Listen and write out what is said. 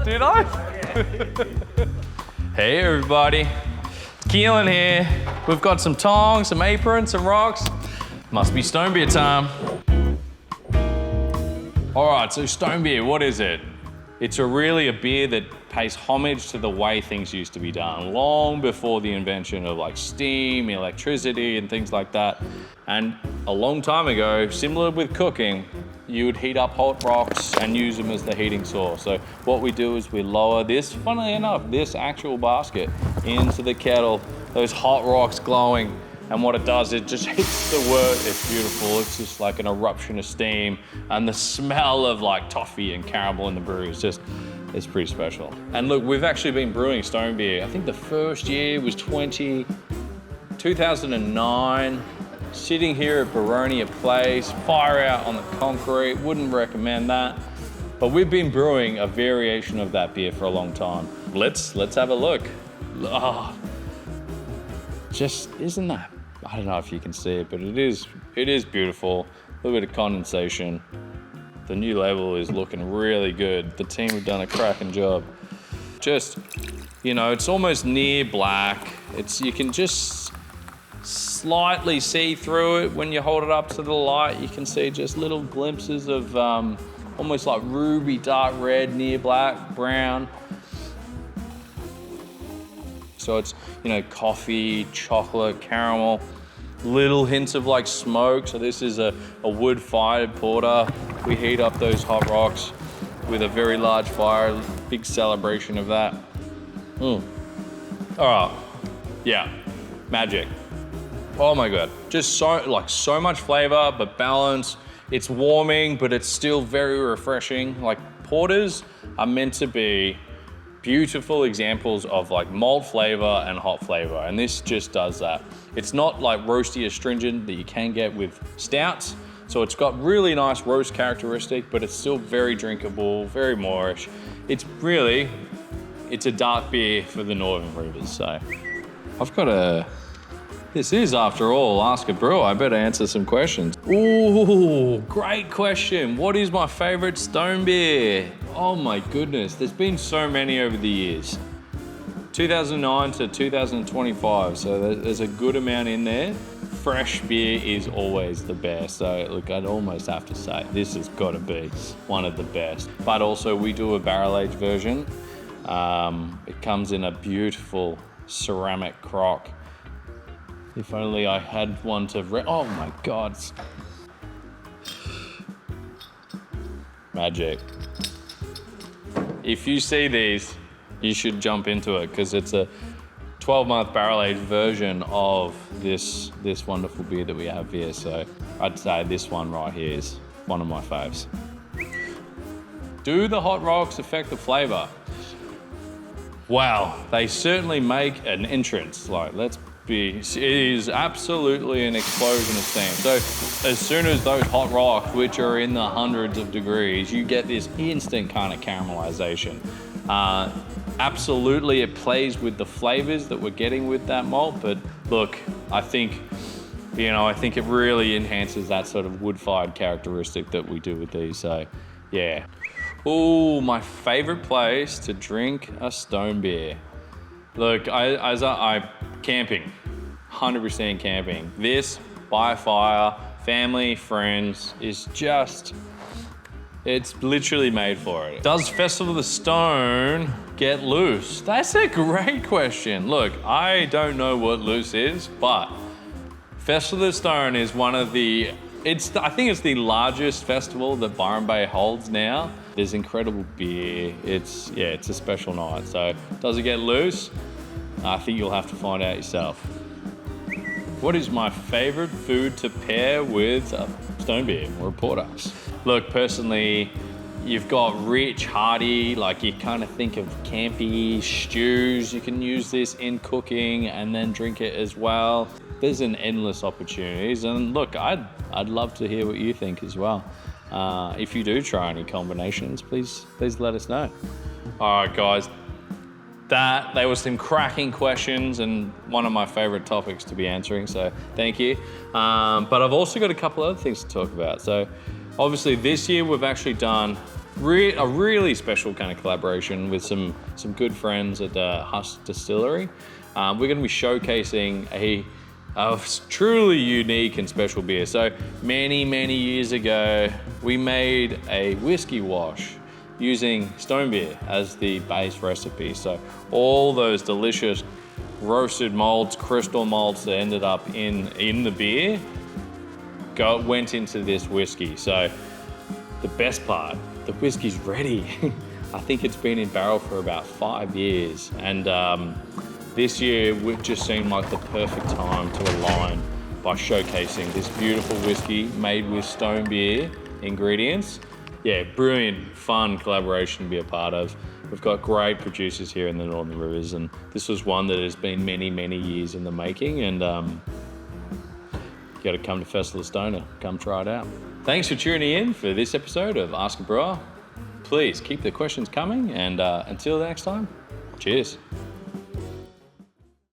Did I? Hey everybody, Caolan here. We've got some tongs, some aprons, some rocks. Must be stone beer time. All right, so stone beer, what is it? It's really a beer that pays homage to the way things used to be done, long before the invention of like steam, electricity, and things like that. And a long time ago, similar with cooking, you would heat up hot rocks and use them as the heating source. So what we do is we lower this, funnily enough, this actual basket into the kettle, those hot rocks glowing. And what it does, it just hits the wort. It's beautiful. It's just like an eruption of steam. And the smell of like toffee and caramel in the brew is just, it's pretty special. And look, we've actually been brewing stone beer. I think the first year was 2009. Sitting here at Baronia Place, fire out on the concrete, wouldn't recommend that. But we've been brewing a variation of that beer for a long time. Let's have a look. Oh, just, isn't that, I don't know if you can see it, but it is beautiful. A little bit of condensation. The new label is looking really good. The team have done a cracking job. Just, you know, it's almost near black. You can just slightly see through it when you hold it up to the light. You can see just little glimpses of almost like ruby dark red, near black, brown. So it's, you know, coffee, chocolate, caramel, little hints of like smoke. So this is a wood-fired porter. We heat up those hot rocks with a very large fire, big celebration of that. All right, yeah, magic. Oh my God, just so much flavor, but balance. It's warming, but it's still very refreshing. Like porters are meant to be beautiful examples of like malt flavor and hot flavor, and this just does that. It's not like roasty astringent that you can get with stouts, so it's got really nice roast characteristic, but it's still very drinkable, very moorish. It's a dark beer for the Northern Brewers. So I've got this is, after all, Ask a Brewer. I better answer some questions. Ooh, great question. What is my favorite stone beer? Oh my goodness, there's been so many over the years. 2009 to 2025, so there's a good amount in there. Fresh beer is always the best. So look, I'd almost have to say this has got to be one of the best. But also we do a barrel-aged version. It comes in a beautiful ceramic crock. If only I had one to oh my God. Magic. If you see these, you should jump into it because it's a 12-month barrel-aged version of this wonderful beer that we have here. So I'd say this one right here is one of my faves. Do the hot rocks affect the flavor? Wow, they certainly make an entrance. Like, it is absolutely an explosion of steam. So as soon as those hot rocks, which are in the hundreds of degrees, you get this instant kind of caramelization. Absolutely, it plays with the flavors that we're getting with that malt, but look, I think it really enhances that sort of wood-fired characteristic that we do with these, so yeah. Ooh, my favorite place to drink a stone beer. Look, I camping, 100% camping. This, by fire, family, friends, is just, it's literally made for it. Does Festival of the Stone get loose? That's a great question. Look, I don't know what loose is, but Festival of the Stone is one of I think it's the largest festival that Byron Bay holds now. There's incredible beer. It's a special night. So does it get loose? I think you'll have to find out yourself. What is my favorite food to pair with a stone beer or a porter? Look, personally, you've got rich, hearty, like you kind of think of campy stews. You can use this in cooking and then drink it as well. There's an endless opportunities. And look, I'd love to hear what you think as well. If you do try any combinations, please let us know. All right, guys. They were some cracking questions and one of my favorite topics to be answering, so thank you. But I've also got a couple other things to talk about. So obviously this year we've actually done a really special kind of collaboration with some good friends at Husk Distillery. We're going to be showcasing a truly unique and special beer. So many years ago, we made a whiskey wash using stone beer as the base recipe. So all those delicious roasted malts, crystal malts that ended up in the beer went into this whiskey. So the best part, the whiskey's ready. I think it's been in barrel for about 5 years. And this year, it just seemed like the perfect time to align by showcasing this beautiful whiskey made with stone beer ingredients. Yeah, brilliant, fun collaboration to be a part of. We've got great producers here in the Northern Rivers, and this was one that has been many years in the making, and you got to come to Festival of Stoner, come try it out. Thanks for tuning in for this episode of Ask a Brewer. Please keep the questions coming, and until the next time, cheers.